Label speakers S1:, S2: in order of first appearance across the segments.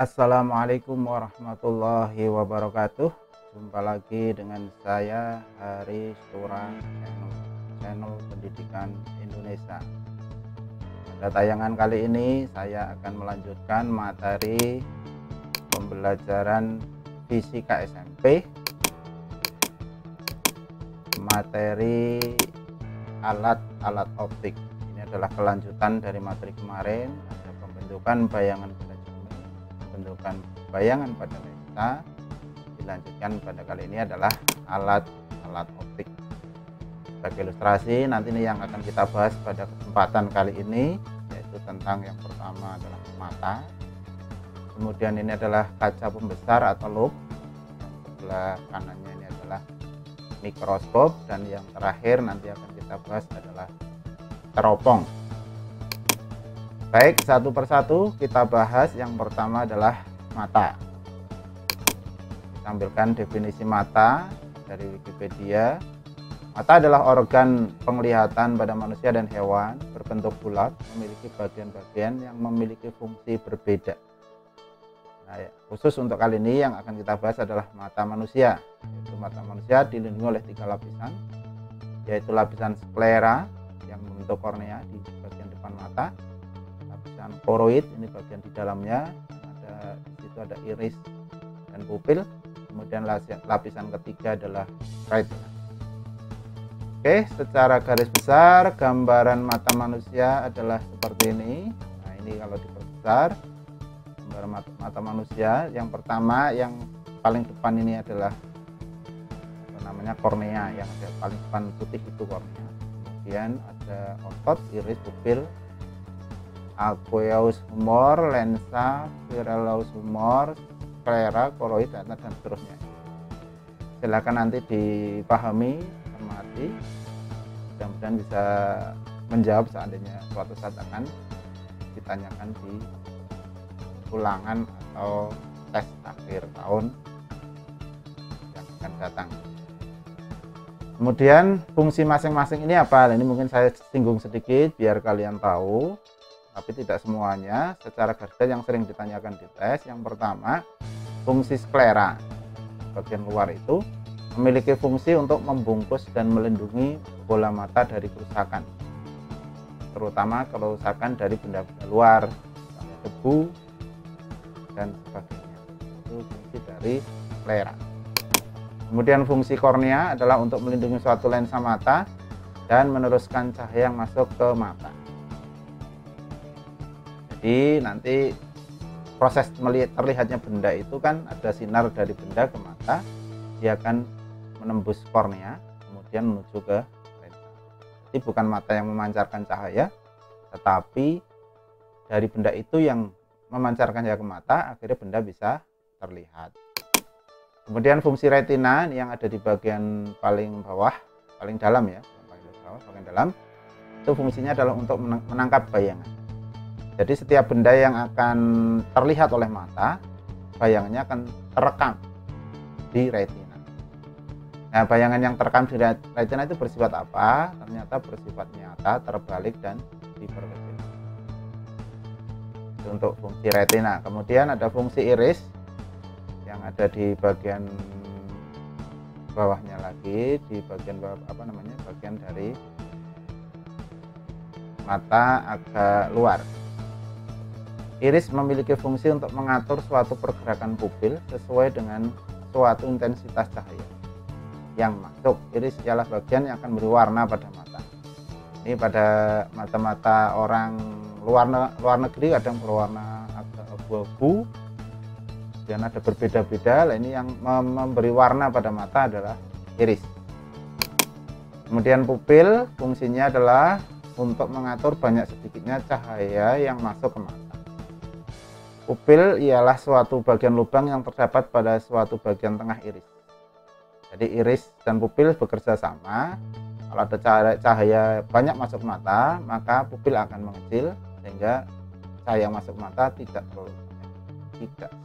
S1: Assalamualaikum warahmatullahi wabarakatuh. Jumpa lagi dengan saya Hari Stura, channel Pendidikan Indonesia. Pada tayangan kali ini saya akan melanjutkan materi pembelajaran fisika SMP, materi alat-alat optik. Ini adalah kelanjutan dari materi kemarin, ada pembentukan bayangan bentukan bayangan pada lensa. Dilanjutkan pada kali ini adalah alat-alat optik. Sebagai ilustrasi, nanti ini yang akan kita bahas pada kesempatan kali ini, yaitu tentang yang pertama adalah mata, kemudian ini adalah kaca pembesar atau loupe, yang sebelah kanannya ini adalah mikroskop, dan yang terakhir nanti akan kita bahas adalah teropong. Baik, satu persatu kita bahas. Yang pertama adalah mata. Kita ambilkan definisi mata dari Wikipedia. Mata adalah organ penglihatan pada manusia dan hewan, berbentuk bulat, memiliki bagian-bagian yang memiliki fungsi berbeda. Nah, khusus untuk kali ini yang akan kita bahas adalah mata manusia. Yaitu mata manusia dilindungi oleh 3 lapisan, yaitu lapisan sklera yang membentuk kornea di bagian depan mata, lapisan koroid ini bagian di dalamnya, di situ ada iris dan pupil, kemudian lapisan ketiga adalah retina. Oke, secara garis besar gambaran mata manusia adalah seperti ini. Nah, ini kalau diperbesar gambaran mata manusia, yang pertama yang paling depan ini adalah kornea, yang ada paling depan putih itu kornea. Kemudian ada otot, iris, pupil, aqueous humor, lensa, spiralis humor, sklera, koroid, dan seterusnya. Silakan nanti dipahami, cermati, mudah-mudahan bisa menjawab seandainya suatu saat akan ditanyakan di ulangan atau tes akhir tahun yang akan datang. Kemudian fungsi masing-masing ini apa? Ini mungkin saya singgung sedikit biar kalian tahu, tapi tidak semuanya. Secara garis besar yang sering ditanyakan di tes, yang pertama fungsi sklera bagian luar itu memiliki fungsi untuk membungkus dan melindungi bola mata dari kerusakan, terutama kerusakan dari benda-benda luar, debu dan sebagainya. Itu fungsi dari sklera. Kemudian fungsi kornea adalah untuk melindungi suatu lensa mata dan meneruskan cahaya yang masuk ke mata. Jadi nanti proses terlihatnya benda itu kan ada sinar dari benda ke mata, dia akan menembus kornea kemudian menuju ke lensa. Jadi bukan mata yang memancarkan cahaya, tetapi dari benda itu yang memancarkan cahaya ke mata, akhirnya benda bisa terlihat. Kemudian fungsi retina yang ada di bagian paling bawah, paling dalam ya, paling dalam, itu fungsinya adalah untuk menangkap bayangan. Jadi setiap benda yang akan terlihat oleh mata, bayangannya akan terekam di retina. Nah, bayangan yang terekam di retina itu bersifat apa? Ternyata bersifat nyata, terbalik, dan diperkecil. Itu untuk fungsi retina. Kemudian ada fungsi iris yang ada di bagian bawahnya lagi, di bagian bawah, bagian dari mata agak luar. Iris memiliki fungsi untuk mengatur suatu pergerakan pupil sesuai dengan suatu intensitas cahaya yang masuk. Iris ialah bagian yang akan beri warna pada mata. Ini pada mata-mata orang luar negeri kadang berwarna agak abu-abu, dan ada berbeda-beda. Ini yang memberi warna pada mata adalah iris. Kemudian pupil fungsinya adalah untuk mengatur banyak sedikitnya cahaya yang masuk ke mata. Pupil ialah suatu bagian lubang yang terdapat pada suatu bagian tengah iris. Jadi iris dan pupil bekerja sama. Kalau ada cahaya banyak masuk mata, maka pupil akan mengecil sehingga cahaya yang masuk mata tidak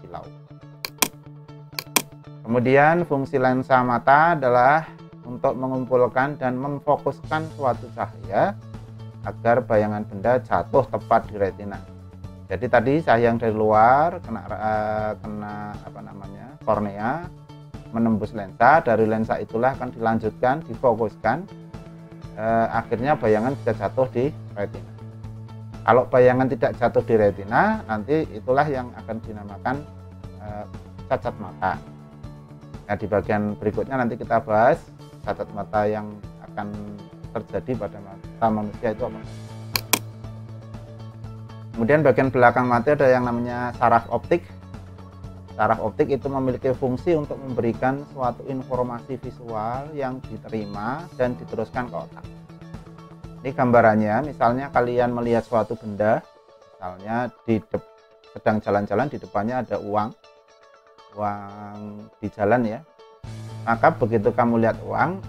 S1: silau. Kemudian fungsi lensa mata adalah untuk mengumpulkan dan memfokuskan suatu cahaya agar bayangan benda jatuh tepat di retina. Jadi tadi cahaya yang dari luar kena kornea, menembus lensa, dari lensa itulah akan dilanjutkan, difokuskan, akhirnya bayangan bisa jatuh di retina. Kalau bayangan tidak jatuh di retina, nanti itulah yang akan dinamakan cacat mata. Nah, di bagian berikutnya nanti kita bahas cacat mata yang akan terjadi pada mata manusia itu apa. Kemudian bagian belakang mata ada yang namanya saraf optik. Saraf optik itu memiliki fungsi untuk memberikan suatu informasi visual yang diterima dan diteruskan ke otak. Ini gambarannya, misalnya kalian melihat suatu benda, misalnya sedang jalan-jalan, di depannya ada uang di jalan ya. Maka begitu kamu lihat uang,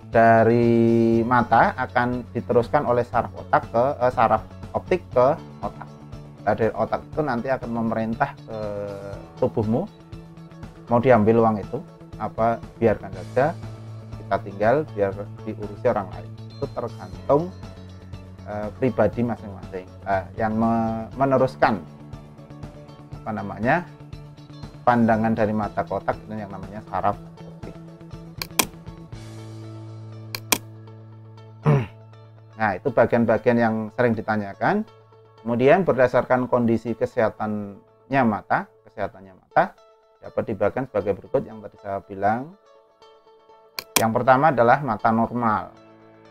S1: dari mata akan diteruskan oleh saraf optik ke otak. Dari otak itu nanti akan memerintah ke tubuhmu, mau diambil uang itu apa, biarkan saja, kita tinggal, biar diurusi orang lain. Itu tergantung pribadi masing-masing. Yang meneruskan pandangan dari mata ke otak itu yang namanya saraf optik. Nah, itu bagian-bagian yang sering ditanyakan. Kemudian berdasarkan kondisi kesehatannya mata dapat dibagikan sebagai berikut yang tadi saya bilang. Yang pertama adalah mata normal.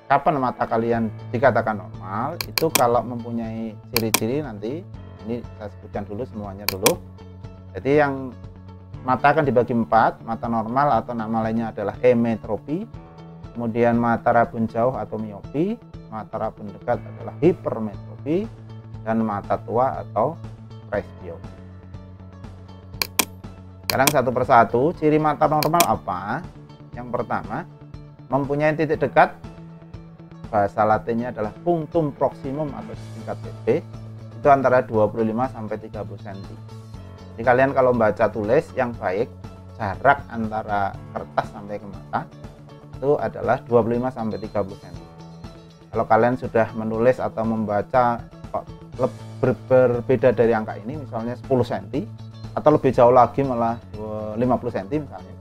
S1: Kapan mata kalian dikatakan normal? Itu kalau mempunyai ciri-ciri, nanti ini saya sebutkan dulu semuanya dulu. Jadi yang mata akan dibagi 4, mata normal atau nama lainnya adalah emetropi, kemudian mata rabun jauh atau miopi, mata rabun dekat adalah hipermetropi, dan mata tua atau presbiopi. Sekarang satu persatu, ciri mata normal apa? Yang pertama, mempunyai titik dekat, bahasa latinnya adalah punctum proximum atau singkat PP, itu antara 25 sampai 30 cm. Jadi kalian kalau membaca tulis yang baik, jarak antara kertas sampai ke mata itu adalah 25 sampai 30 cm. Kalau kalian sudah menulis atau membaca berbeda dari angka ini, misalnya 10 cm atau lebih jauh lagi malah 50 cm misalnya,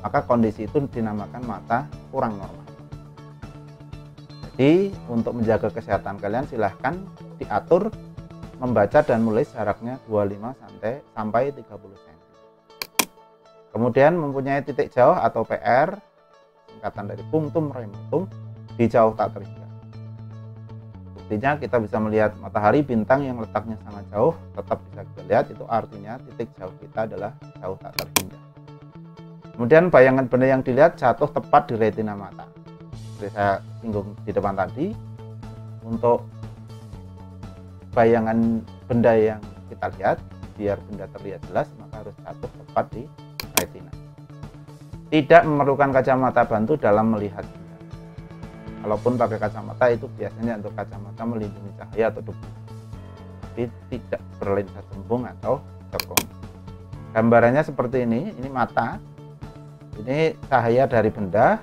S1: maka kondisi itu dinamakan mata kurang normal. Jadi untuk menjaga kesehatan kalian, silahkan diatur membaca dan menulis jaraknya 25 sampai 30 cm. Kemudian mempunyai titik jauh atau PR, singkatan dari punctum remotum, di jauh tak terhingga. Buktinya kita bisa melihat matahari, bintang yang letaknya sangat jauh tetap bisa kita lihat, itu artinya titik jauh kita adalah jauh tak terhingga. Kemudian bayangan benda yang dilihat jatuh tepat di retina mata. Seperti saya singgung di depan tadi, untuk bayangan benda yang kita lihat, biar benda terlihat jelas, maka harus jatuh tepat di retina. Tidak memerlukan kacamata bantu dalam melihat benda. Kalaupun pakai kacamata itu biasanya untuk kacamata melindungi cahaya atau debu, tapi tidak berlensa cembung atau cekung. Gambarannya seperti ini mata, ini cahaya dari benda,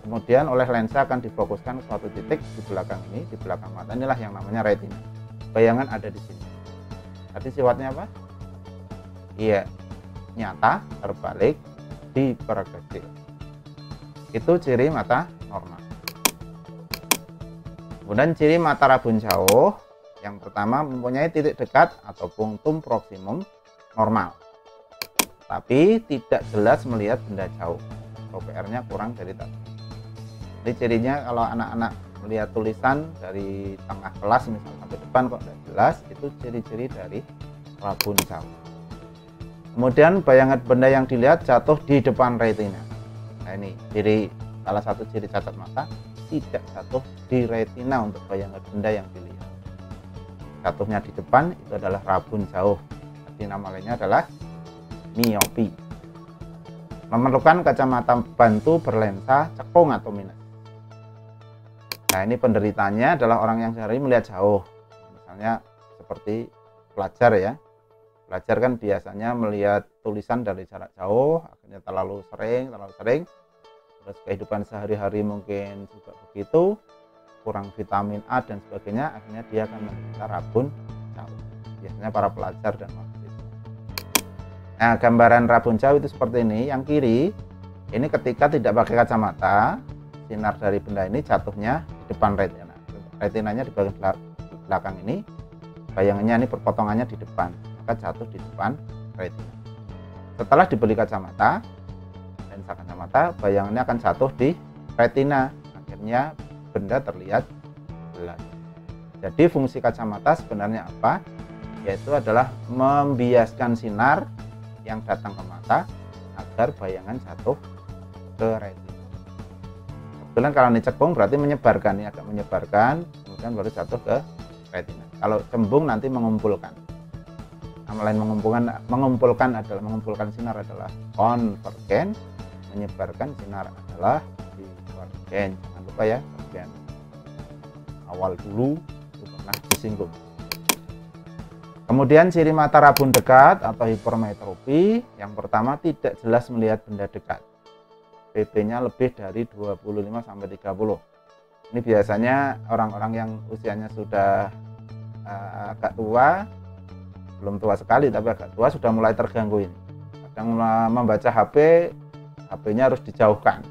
S1: kemudian oleh lensa akan difokuskan ke suatu titik di belakang ini, di belakang mata, inilah yang namanya retina. Bayangan ada di sini. Tadi sifatnya apa? Iya, nyata, terbalik, diperkecil. Itu ciri mata normal. Kemudian ciri mata rabun jauh, yang pertama mempunyai titik dekat atau punctum proximum normal, tapi tidak jelas melihat benda jauh, atau PR-nya kurang dari tadi. Jadi cirinya kalau anak-anak melihat tulisan dari tengah kelas misalnya sampai depan kok tidak jelas, itu ciri-ciri dari rabun jauh. Kemudian bayangan benda yang dilihat jatuh di depan retina. Nah, ini salah satu ciri cacat mata, tidak jatuh di retina untuk bayangan benda yang dilihat. Jatuhnya di depan itu adalah rabun jauh. Jadi nama lainnya adalah miopi. Memerlukan kacamata bantu berlensa cekung atau minus. Nah, ini penderitanya adalah orang yang sehari melihat jauh. Misalnya seperti pelajar ya. Pelajar kan biasanya melihat tulisan dari jarak jauh, akhirnya terlalu sering. Terus kehidupan sehari-hari mungkin juga begitu, kurang vitamin A dan sebagainya, akhirnya dia akan menderita rabun jauh. biasanya para pelajar dan mahasiswa. Nah, gambaran rabun jauh itu seperti ini. Yang kiri ini ketika tidak pakai kacamata, sinar dari benda ini jatuhnya di depan retina. Retinanya di bagian belakang ini, bayangannya ini perpotongannya di depan, maka jatuh di depan retina. Setelah dibeli kacamata, lensa kacamata, bayangannya akan jatuh di retina. Akhirnya benda terlihat jelas. Jadi fungsi kacamata sebenarnya apa? Yaitu adalah membiaskan sinar yang datang ke mata agar bayangan jatuh ke retina. Kebetulan kalau ini cekung berarti menyebarkan, ini agak menyebarkan, kemudian baru jatuh ke retina. Kalau cembung nanti mengumpulkan. Nama lain mengumpulkan adalah mengumpulkan sinar adalah konvergen, menyebarkan sinar adalah divergen. Jangan lupa ya, bagian awal dulu itu pernah disinggung. Kemudian ciri mata rabun dekat atau hipermetropi, yang pertama tidak jelas melihat benda dekat. PB-nya lebih dari 25-30. Ini biasanya orang-orang yang usianya sudah agak tua, belum tua sekali tapi agak tua, sudah mulai terganggu ini. Kadang membaca HP-nya harus dijauhkan.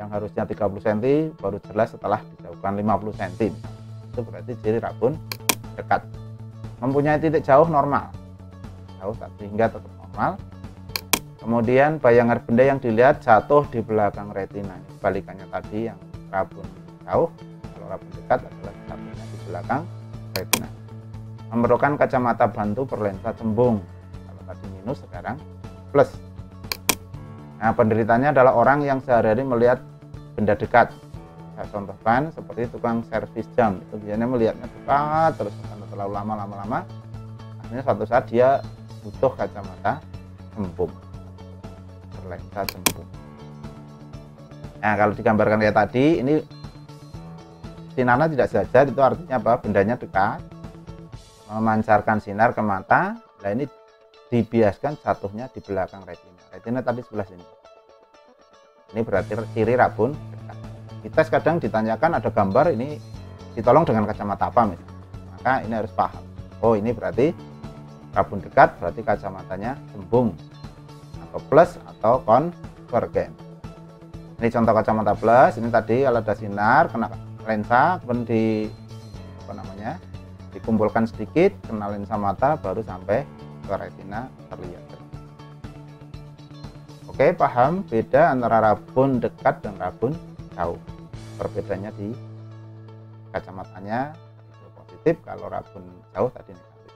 S1: Yang harusnya 30 cm baru jelas setelah dijauhkan 50 cm. Itu berarti ciri rabun dekat. Mempunyai titik jauh normal, jauh sehingga tetap normal. Kemudian bayangan benda yang dilihat jatuh di belakang retina. Ini kebalikannya tadi yang rabun jauh. Kalau rabun dekat adalah jatuhnya di belakang retina. Memerlukan kacamata bantu berlensa cembung. Kalau tadi minus, sekarang plus. Nah, penderitanya adalah orang yang sehari-hari melihat benda dekat. Saya contohkan seperti tukang servis jam, itu biasanya melihatnya dekat terus karena terlalu lama. Akhirnya suatu saat dia butuh kacamata cembung, berlensa cembung. Nah, kalau digambarkan kayak tadi, ini sinarnya tidak sejajar, itu artinya apa? Bendanya dekat, memancarkan sinar ke mata. Nah, ini dibiaskan jatuhnya di belakang retina. Retina tadi sebelah sini. Ini berarti ciri rabun dekat. Kita kadang ditanyakan ada gambar ini ditolong dengan kacamata apa misalnya. Maka ini harus paham. Oh, ini berarti rabun dekat, berarti kacamatanya cembung atau plus atau konvergen. Ini contoh kacamata plus. Ini tadi kalau ada sinar kena lensa, kemudian dikumpulkan sedikit, kena lensa mata, baru sampai ke retina terlihat. Oke, paham beda antara rabun dekat dan rabun jauh. Perbedaannya di kacamatanya itu positif, kalau rabun jauh tadi negatif.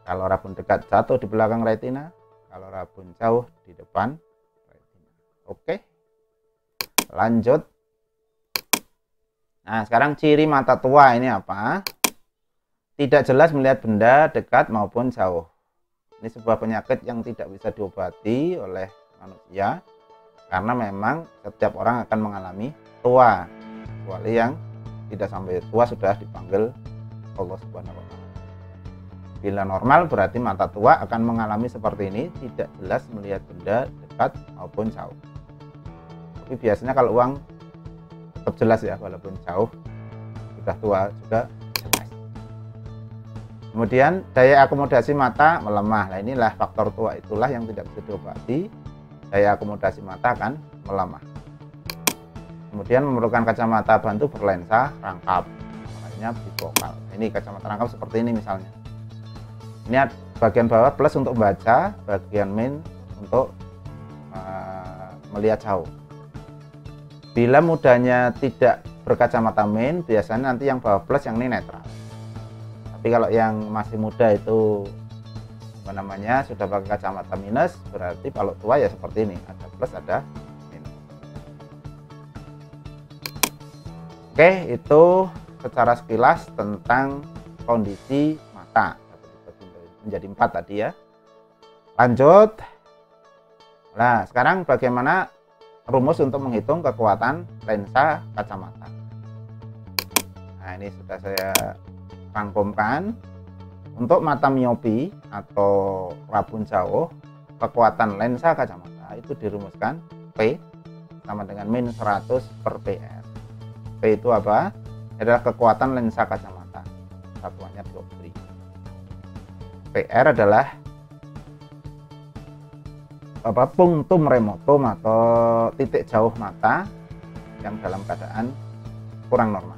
S1: Kalau rabun dekat jatuh di belakang retina, kalau rabun jauh di depan retina. Oke, lanjut. Nah, sekarang ciri mata tua ini apa? Tidak jelas melihat benda dekat maupun jauh. Ini sebuah penyakit yang tidak bisa diobati oleh manusia, karena memang setiap orang akan mengalami tua, kecuali yang tidak sampai tua sudah dipanggil Allah Subhanahu wa Ta'ala. Bila normal berarti mata tua akan mengalami seperti ini, tidak jelas melihat benda dekat maupun jauh. Tapi biasanya kalau uang tetap jelas ya, walaupun jauh, sudah tua juga jelas. Kemudian daya akomodasi mata melemah. Nah, inilah faktor tua, itulah yang tidak bisa diobati. Daya akomodasi mata akan melemah. Kemudian memerlukan kacamata bantu berlensa rangkap, makanya bifokal. Ini kacamata rangkap seperti ini misalnya. Ini bagian bawah plus untuk membaca, bagian min untuk melihat jauh. Bila mudanya tidak berkacamata min, biasanya nanti yang bawah plus, yang ini netral. Tapi kalau yang masih muda itu sudah pakai kacamata minus, berarti kalau tua ya seperti ini, ada plus ada minus. Oke, itu secara sekilas tentang kondisi mata. Menjadi 4 tadi ya. Lanjut. Nah, sekarang bagaimana rumus untuk menghitung kekuatan lensa kacamata. Nah, ini sudah saya rangkumkan. Untuk mata miopi atau rabun jauh, kekuatan lensa kacamata itu dirumuskan P sama dengan min 100 per PS. P itu apa? Adalah kekuatan lensa kacamata. Satuannya dioptri. PR adalah punktum remotum atau titik jauh mata yang dalam keadaan kurang normal.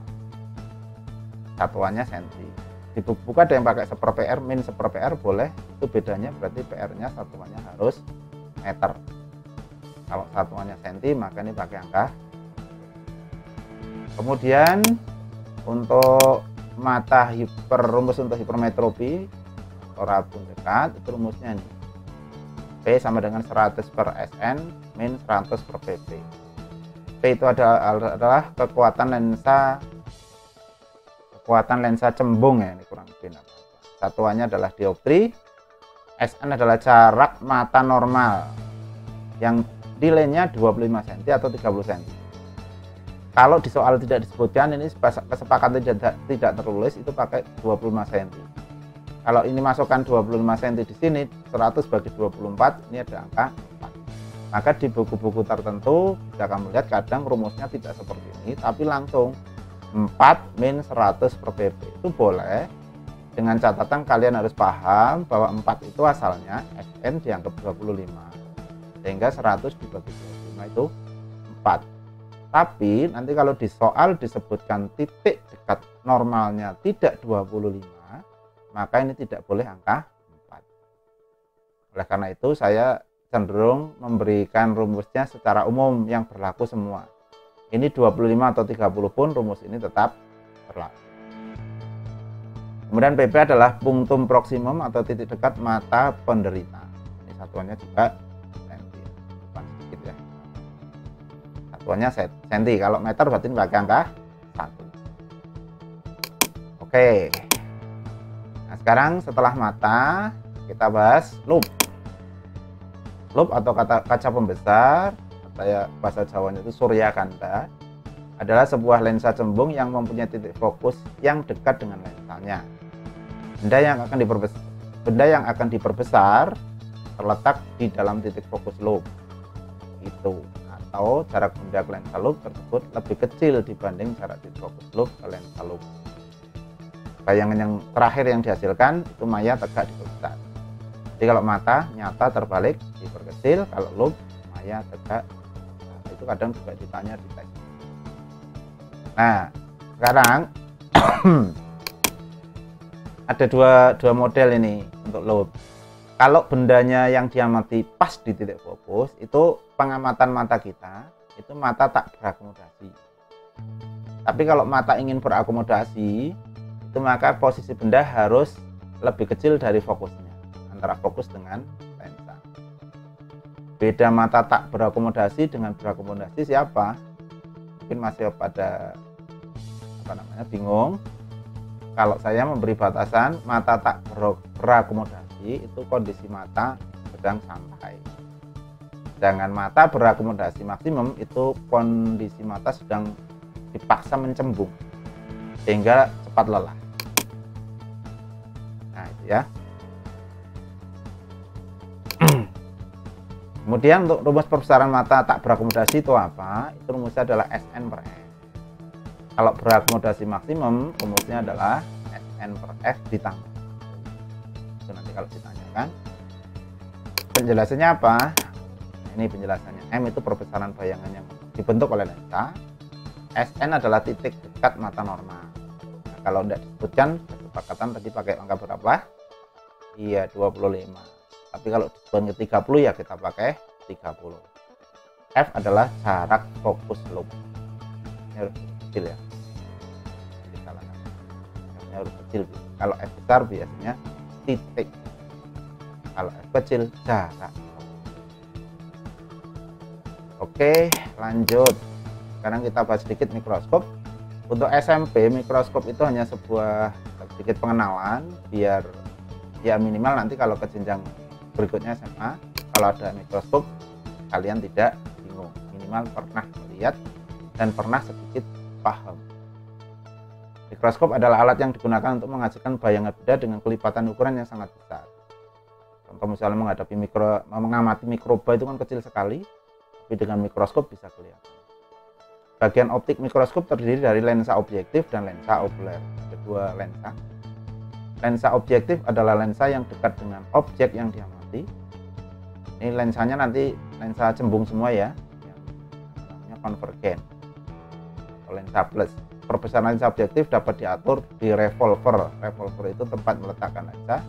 S1: Satuannya senti. Di buku ada yang pakai 1/per PR, min 1/per PR boleh. Itu bedanya berarti PR-nya satuannya harus meter. Kalau satuannya senti maka ini pakai angka. Kemudian untuk mata rumus untuk hipermetropi atau rabun dekat itu rumusnya ini. P sama dengan 100/Sn min 100/pp. P itu adalah kekuatan lensa cembung ya, ini kurang lebih apa. Satuannya adalah dioptri. Sn adalah jarak mata normal yang nilainya 25 cm atau 30 cm. Kalau di soal tidak disebutkan, ini kesepakatan tidak tertulis, itu pakai 25 cm. Kalau ini masukkan 25 cm di sini, 100 bagi 24, ini ada angka 4. Maka di buku-buku tertentu, jika kamu lihat kadang rumusnya tidak seperti ini, tapi langsung 4 min 100/pp. Itu boleh, dengan catatan kalian harus paham bahwa 4 itu asalnya Sn dianggap 25. Sehingga 100 dibagi 25 itu 4. Tapi nanti kalau di soal disebutkan titik dekat normalnya tidak 25, maka ini tidak boleh angka 4. Oleh karena itu saya cenderung memberikan rumusnya secara umum yang berlaku semua. Ini 25 atau 30 pun rumus ini tetap berlaku. Kemudian PP adalah punktum proksimum atau titik dekat mata penderita. Ini satuannya juga senti. Depan sedikit ya. Satuannya senti. Kalau meter berarti ini pakai angka 1. Oke. Nah, sekarang setelah mata kita bahas loop. Loop atau kaca pembesar, atau bahasa Jawanya itu suryakanta, adalah sebuah lensa cembung yang mempunyai titik fokus yang dekat dengan lensanya. Benda yang akan diperbesar terletak di dalam titik fokus loop itu, atau jarak benda ke lensa loop tersebut lebih kecil dibanding jarak titik fokus loop ke lensa loop. Bayangan yang terakhir yang dihasilkan itu maya tegak diperbesar. Jadi kalau mata nyata terbalik diperkecil, kalau loop maya tegak, nah, itu kadang juga ditanya di tes. Nah sekarang ada dua model ini untuk loop. Kalau bendanya yang diamati pas di titik fokus, itu pengamatan mata kita itu mata tak berakomodasi. Tapi kalau mata ingin berakomodasi, itu maka posisi benda harus lebih kecil dari fokusnya, antara fokus dengan lensa. Beda mata tak berakomodasi dengan berakomodasi siapa? Mungkin masih pada bingung. Kalau saya memberi batasan mata tak berakomodasi itu kondisi mata sedang santai. Sedangkan mata berakomodasi maksimum itu kondisi mata sedang dipaksa mencembung sehingga cepat lelah. Nah itu ya. Kemudian untuk rumus perbesaran mata tak berakomodasi itu apa? Itu rumusnya adalah Sn/S. Kalau berakomodasi maksimum, rumusnya adalah Sn/F ditambah. Itu nanti kalau ditanyakan. Penjelasannya apa? Ini penjelasannya. M itu perbesaran bayangan yang dibentuk oleh lensa. Sn adalah titik dekat mata normal. Nah, kalau tidak disebutkan, kesepakatan tadi pakai angka berapa? Iya, 25. Tapi kalau disebutkan ke 30 ya kita pakai 30. F adalah jarak fokus loop. Ini harus kecil ya. F-nya harus kecil. Kalau F besar biasanya titik. Kalau F kecil jarak. Oke, lanjut. Sekarang kita bahas sedikit mikroskop. Untuk SMP, mikroskop itu hanya sebuah sedikit pengenalan biar ya minimal nanti kalau ke jenjang berikutnya SMA, kalau ada mikroskop kalian tidak bingung, minimal pernah melihat dan pernah sedikit paham. Mikroskop adalah alat yang digunakan untuk menghasilkan bayangan benda dengan kelipatan ukuran yang sangat besar. Contoh misalnya mengamati mikroba itu kan kecil sekali, tapi dengan mikroskop bisa kelihatan. Bagian optik mikroskop terdiri dari lensa objektif dan lensa okuler. Ada dua lensa. lensa objektif adalah lensa yang dekat dengan objek yang diamati. Ini lensanya nanti lensa cembung semua ya, yang namanya konvergen atau lensa plus. Perbesaran lensa objektif dapat diatur di revolver. Revolver itu tempat meletakkan lensa.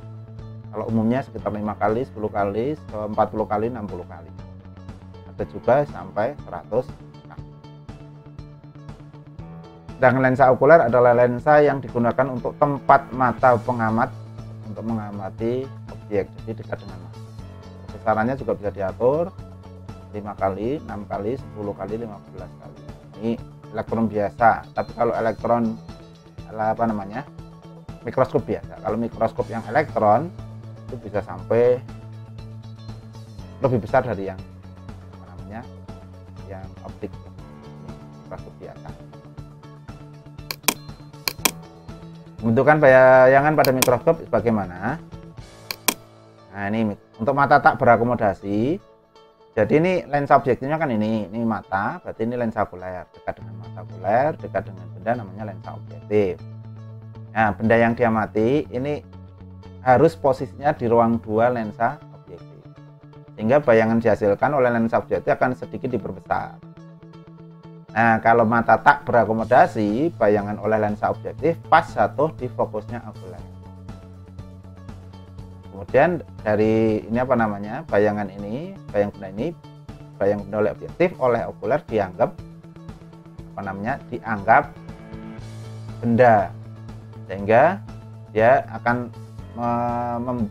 S1: Kalau umumnya sekitar 5 kali, 10 kali, 40 kali, 60 kali. Ada juga sampai 100 kali. Dan lensa okuler adalah lensa yang digunakan untuk tempat mata pengamat untuk mengamati objek, jadi dekat dengan mata. Besarannya juga bisa diatur 5 kali, 6 kali, 10 kali, 15 kali. Ini elektron biasa, tapi kalau elektron apa namanya? Mikroskop biasa. Kalau mikroskop yang elektron itu bisa sampai lebih besar dari yang apa namanya? Yang optik mikroskop biasa. Pembentukan bayangan pada mikroskop bagaimana? Nah, ini untuk mata tak berakomodasi. Jadi ini lensa objektifnya kan ini mata, berarti ini lensa okuler. Dekat dengan mata okuler, dekat dengan benda namanya lensa objektif. Nah, benda yang diamati ini harus posisinya di ruang 2 lensa objektif. Sehingga bayangan dihasilkan oleh lensa objektif akan sedikit diperbesar. Nah, kalau mata tak berakomodasi, bayangan oleh lensa objektif pas jatuh di fokusnya okuler. Kemudian dari ini apa namanya, bayangan benda oleh objektif oleh okuler dianggap apa namanya, dianggap benda, sehingga dia akan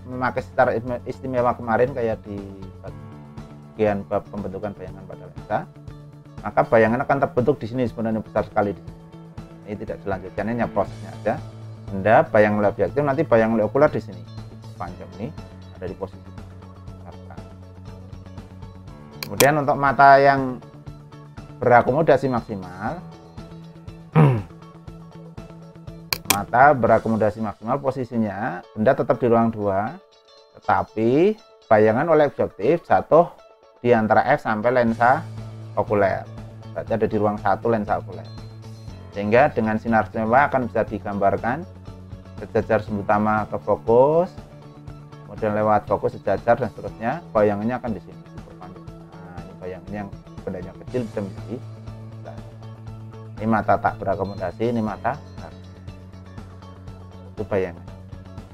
S1: memakai secara istimewa kemarin kayak di bagian bab pembentukan bayangan pada lensa, maka bayangan akan terbentuk di sini sebenarnya besar sekali. Ini tidak dilanjutkan, ini prosesnya aja. Benda bayangan oleh objektif, nanti bayangan oleh okuler di sini. Panjang ini ada di posisi besar. Kemudian untuk mata yang berakomodasi maksimal, mata berakomodasi maksimal posisinya benda tetap di ruang 2, tetapi bayangan oleh objektif jatuh di antara F sampai lensa okuler. Berarti ada di ruang 1 lensa okuler. Sehingga dengan sinar istimewa akan bisa digambarkan sejajar sumbu utama ke fokus, kemudian lewat fokus sejajar dan seterusnya, bayangannya akan di sini diperpanjang. Nah, ini bayangannya yang bendanya kecil bisa menjadi besar. Ini mata tak berakomodasi, ini mata besar. Itu bayangan.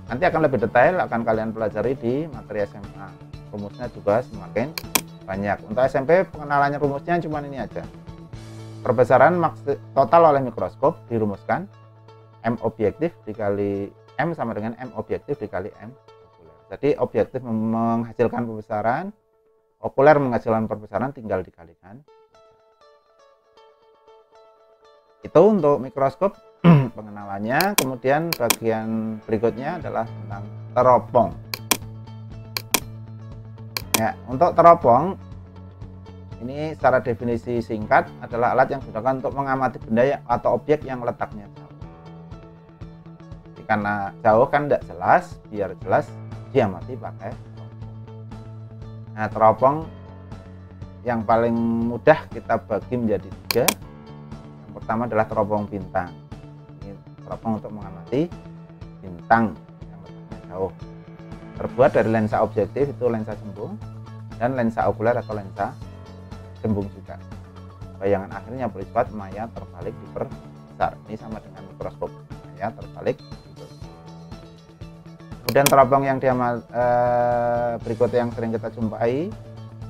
S1: Nanti akan lebih detail akan kalian pelajari di materi SMA. Rumusnya juga semakin banyak. Untuk SMP pengenalannya rumusnya cuma ini aja. Perbesaran total oleh mikroskop dirumuskan M objektif dikali M sama dengan M objektif dikali M. Jadi objektif menghasilkan perbesaran, okuler menghasilkan perbesaran, tinggal dikalikan. Itu untuk mikroskop pengenalannya. Kemudian bagian berikutnya adalah tentang teropong. Ya, untuk teropong ini secara definisi singkat adalah alat yang digunakan untuk mengamati benda atau objek yang letaknya jauh. Jadi karena jauh kan tidak jelas, biar jelas diamati pakai teropong. Nah, teropong yang paling mudah kita bagi menjadi 3. Yang pertama adalah teropong bintang. Ini teropong untuk mengamati bintang yang letaknya jauh. Terbuat dari lensa objektif, itu lensa cembung, dan lensa okuler atau lensa cembung juga. Bayangan akhirnya bersifat maya terbalik diperbesar. Ini sama dengan mikroskop, maya terbalik diperbesar. Kemudian teropong yang berikutnya yang sering kita jumpai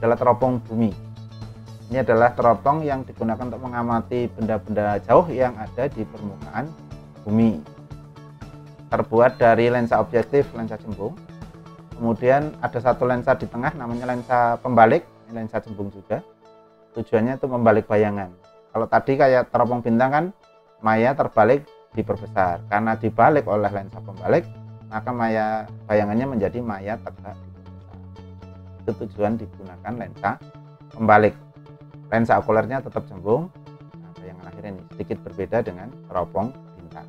S1: adalah teropong bumi. Ini adalah teropong yang digunakan untuk mengamati benda-benda jauh yang ada di permukaan bumi. Terbuat dari lensa objektif, lensa cembung. Kemudian ada satu lensa di tengah namanya lensa pembalik, ini lensa cembung juga. Tujuannya itu membalik bayangan. Kalau tadi kayak teropong bintang kan maya terbalik diperbesar. Karena dibalik oleh lensa pembalik, maka bayangannya menjadi maya tegak diperbesar. Itu tujuan digunakan lensa pembalik. Lensa okulernya tetap cembung. Nah, bayangan akhirnya ini sedikit berbeda dengan teropong bintang.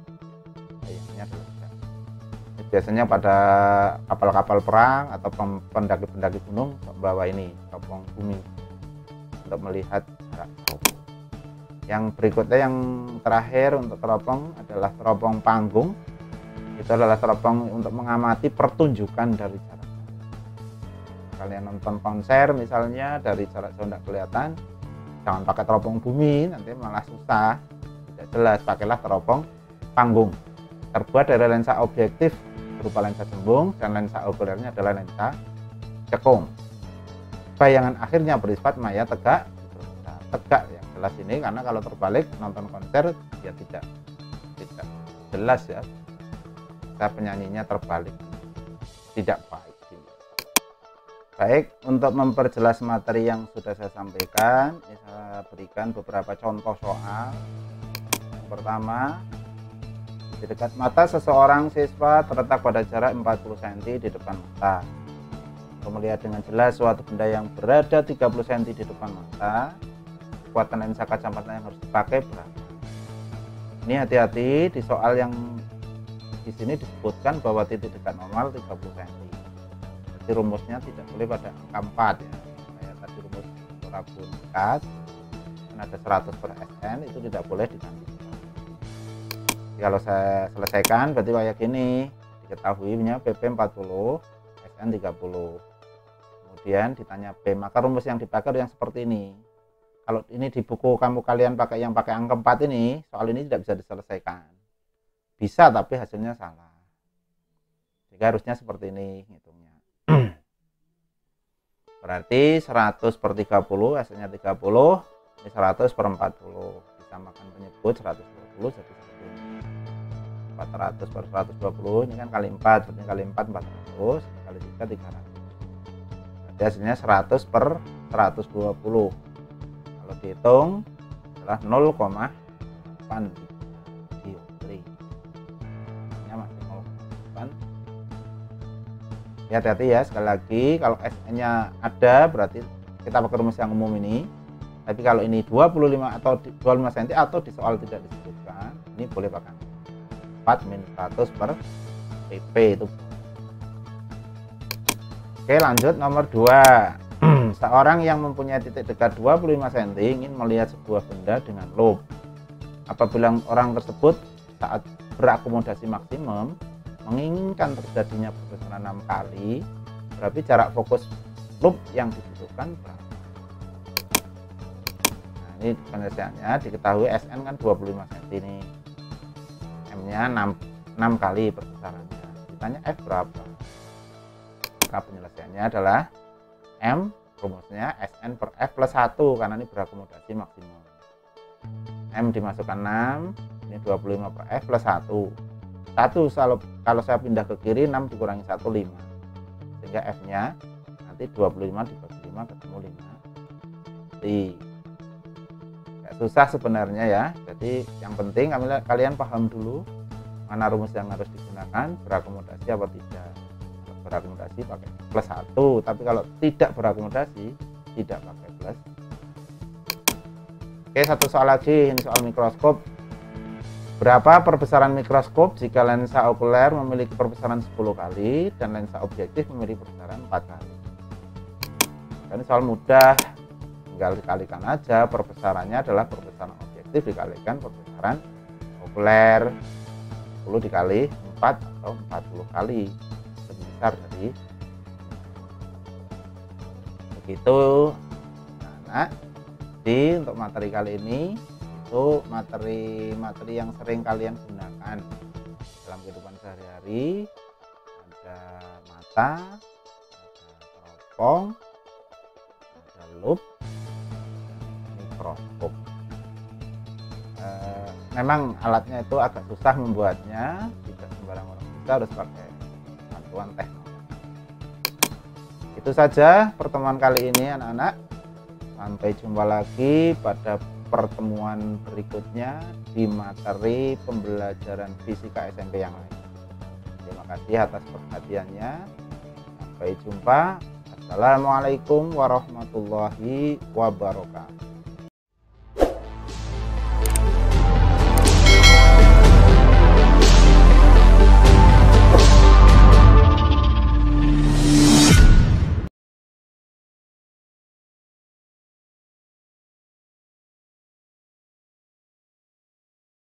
S1: Bayangannya adalah beda. Biasanya pada kapal-kapal perang atau pendaki-pendaki gunung membawa ini teropong bumi untuk melihat jarak jauh. Yang berikutnya yang terakhir untuk teropong adalah teropong panggung. Itu adalah teropong untuk mengamati pertunjukan dari jarak jauh. Kalian nonton konser misalnya dari jarak jauh tidak kelihatan, jangan pakai teropong bumi, nanti malah susah, tidak jelas. Pakailah teropong panggung, terbuat dari lensa objektif berupa lensa jembung dan lensa okulernya adalah lensa cekung. Bayangan akhirnya bersifat maya tegak, yang jelas ini, karena kalau terbalik nonton konser ya tidak jelas ya, penyanyinya terbalik, tidak baik. Baik, untuk memperjelas materi yang sudah saya sampaikan, saya berikan beberapa contoh soal. Yang pertama, di dekat mata seseorang siswa terletak pada jarak 40 cm di depan mata. Untuk melihat dengan jelas suatu benda yang berada 30 cm di depan mata, kekuatan lensa kacamata yang harus dipakai berapa? Ini hati-hati di soal yang di sini disebutkan bahwa titik dekat normal 30 cm. Jadi rumusnya tidak boleh pada angka 4 ya. Kayak tadi rumus parabol dekat kan ada 100 per Sn, itu tidak boleh diganti. Kalau saya selesaikan berarti kayak gini, diketahui punya PP 40, Sn 30. Kemudian ditanya P, maka rumus yang dipakai yang seperti ini. Kalau ini di buku kamu kalian pakai yang pakai angka 4 ini, soal ini tidak bisa diselesaikan. Bisa tapi hasilnya salah. Jadi harusnya seperti ini hitungnya. Berarti 100 per 30, hasilnya 30, ini 100 per 40. Disamakan penyebut 120 jadi seperti ini. 400 per 120, ini kan kali 4, berarti kali 4 400, kali 3 300. Berarti hasilnya 100 per 120. Kalau dihitung adalah 0,8 dioptri. Ini masih 0,8. Hati-hati ya, sekali lagi kalau SN-nya ada berarti kita pakai rumus yang umum ini. Tapi kalau ini 25 atau 25 cm atau di soal tidak disebutkan, ini boleh pakai 4 min 100 per PP itu. Oke, lanjut nomor 2. Seorang yang mempunyai titik dekat 25 cm ingin melihat sebuah benda dengan loop. Apabila orang tersebut saat berakomodasi maksimum menginginkan terjadinya perbesaran 6 kali, berarti jarak fokus loop yang dibutuhkan berapa? Nah, ini penyelesaiannya diketahui Sn kan 25 cm ini, M-nya 6 kali perbesarannya. Ditanya F berapa? Maka penyelesaiannya adalah M, rumusnya Sn per F plus 1 karena ini berakomodasi maksimum. M dimasukkan 6, ini 25 per F plus 1. 1 kalau saya pindah ke kiri, 6 dikurangi 1 5, sehingga F nya nanti 25 dibagi 5 ketemu 5. Gak susah sebenarnya ya. Jadi yang penting kalian paham dulu mana rumus yang harus digunakan, berakomodasi apa tidak. Kalau berakomodasi pakai plus 1, tapi kalau tidak berakomodasi tidak pakai plus. Oke, satu soal lagi, ini soal mikroskop. Berapa perbesaran mikroskop jika lensa okuler memiliki perbesaran 10 kali dan lensa objektif memiliki perbesaran 4 kali? Ini soal mudah, tinggal dikalikan aja. Perbesarannya adalah perbesaran objektif dikalikan perbesaran okuler. 10 dikali 4 atau 40 kali, lebih besar dari begitu. Nah, jadi untuk materi kali ini itu materi yang sering kalian gunakan dalam kehidupan sehari-hari. Ada mata, ada teropong, ada loop, dan mikroskop. Memang alatnya itu agak susah membuatnya, tidak sembarang orang bisa, harus pakai bantuan teknologi. Itu saja pertemuan kali ini anak-anak. Sampai jumpa lagi pada pertemuan berikutnya di materi pembelajaran fisika SMP yang lain. Terima kasih atas perhatiannya. Sampai jumpa. Assalamualaikum warahmatullahi wabarakatuh.